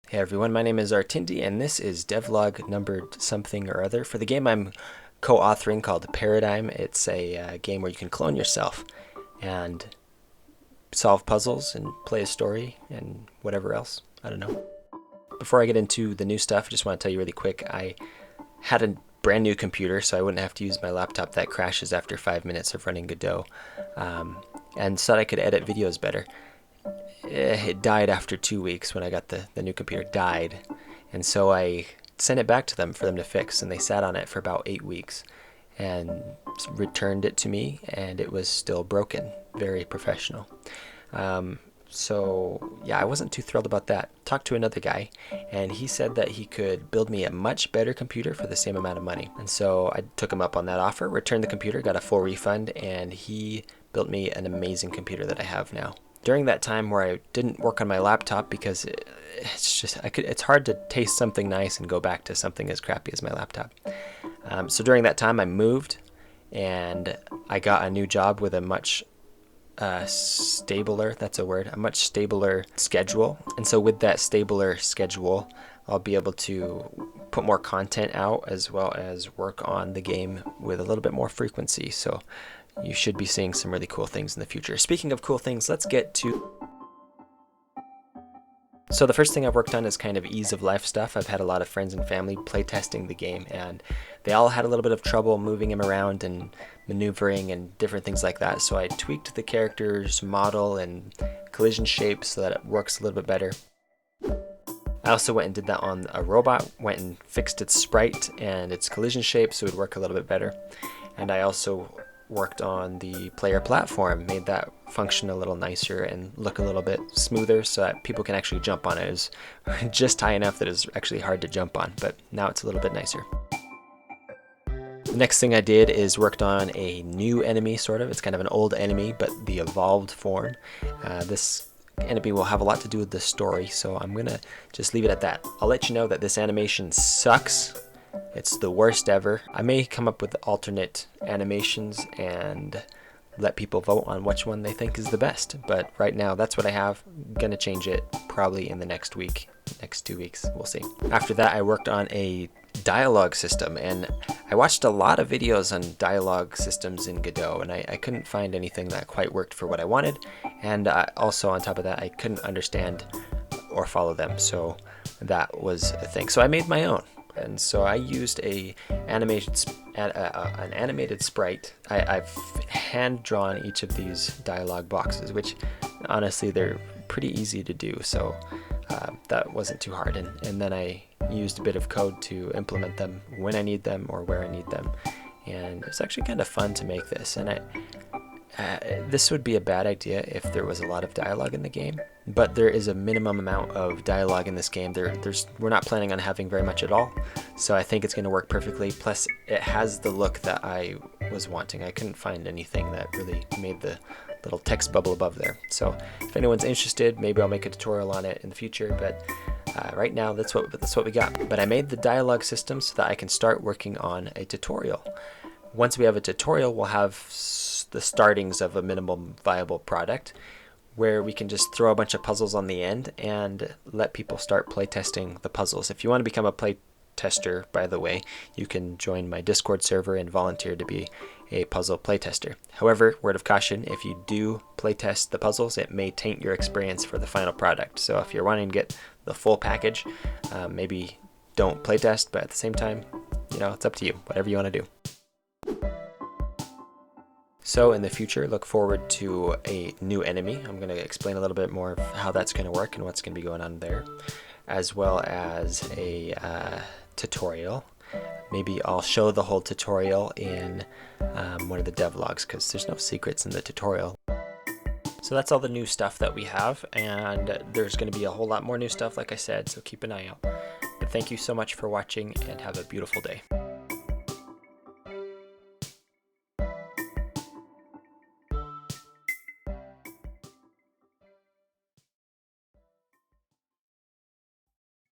Hey everyone, my name is Artindi, and this is devlog numbered something or other for the game I'm co-authoring called Paradigm. It's a game where you can clone yourself and solve puzzles and play a story and whatever else. I don't know. Before I get into the new stuff, I just want to tell you really quick, I had a brand new computer so I wouldn't have to use my laptop that crashes after 5 minutes of running Godot, and so that I could edit videos better. It died after 2 weeks when I got the new computer. Died. And so I sent it back to them for them to fix, and they sat on it for about 8 weeks and returned it to me, and it was still broken. Very professional. So yeah, I wasn't too thrilled about that. Talked to another guy, and he said that he could build me a much better computer for the same amount of money. And so I took him up on that offer, returned the computer, got a full refund, and he built me an amazing computer that I have now. During that time where I didn't work on my laptop because it's hard to taste something nice and go back to something as crappy as my laptop. So during that time I moved, and I got a new job with a much stabler, that's a word, a much stabler schedule. And so with that stabler schedule, I'll be able to put more content out as well as work on the game with a little bit more frequency. So you should be seeing some really cool things in the future. Speaking of cool things, let's get to... So the first thing I've worked on is kind of ease of life stuff. I've had a lot of friends and family playtesting the game, and they all had a little bit of trouble moving him around and maneuvering and different things like that. So I tweaked the character's model and collision shape so that it works a little bit better. I also went and did that on a robot, went and fixed its sprite and its collision shape so it would work a little bit better. And I also worked on the player platform, made that function a little nicer and look a little bit smoother so that people can actually jump on it. It was just high enough that it was actually hard to jump on, but now it's a little bit nicer. The next thing I did is worked on a new enemy, sort of. It's kind of an old enemy, but the evolved form. This enemy will have a lot to do with the story, so I'm gonna just leave it at that. I'll let you know that this animation sucks. It's the worst ever. I may come up with alternate animations and let people vote on which one they think is the best, but right now that's what I have. I'm gonna change it probably in the next week, next 2 weeks, we'll see. After that I worked on a dialogue system, and I watched a lot of videos on dialogue systems in Godot, and I couldn't find anything that quite worked for what I wanted, and also on top of that I couldn't understand or follow them, so that was a thing. So I made my own. And so I used an animated sprite. I've hand drawn each of these dialogue boxes, which honestly they're pretty easy to do, so that wasn't too hard. And then I used a bit of code to implement them when I need them or where I need them. And it's actually kind of fun to make this. And this would be a bad idea if there was a lot of dialogue in the game, but there is a minimum amount of dialogue in this game. We're not planning on having very much at all, so I think it's going to work perfectly. Plus, it has the look that I was wanting. I couldn't find anything that really made the little text bubble above there. So if anyone's interested, maybe I'll make a tutorial on it in the future, but right now that's what we got. But I made the dialogue system so that I can start working on a tutorial. Once we have a tutorial, we'll have the startings of a minimum viable product where we can just throw a bunch of puzzles on the end and let people start playtesting the puzzles. If you want to become a playtester, by the way, you can join my Discord server and volunteer to be a puzzle playtester. However, word of caution, if you do playtest the puzzles, it may taint your experience for the final product. So if you're wanting to get the full package, maybe don't playtest, but at the same time, it's up to you, whatever you want to do. So in the future, look forward to a new enemy. I'm going to explain a little bit more of how that's going to work and what's going to be going on there, as well as a tutorial. Maybe I'll show the whole tutorial in one of the devlogs, because there's no secrets in the tutorial. So that's all the new stuff that we have, and there's going to be a whole lot more new stuff, like I said, so keep an eye out. But thank you so much for watching, and have a beautiful day.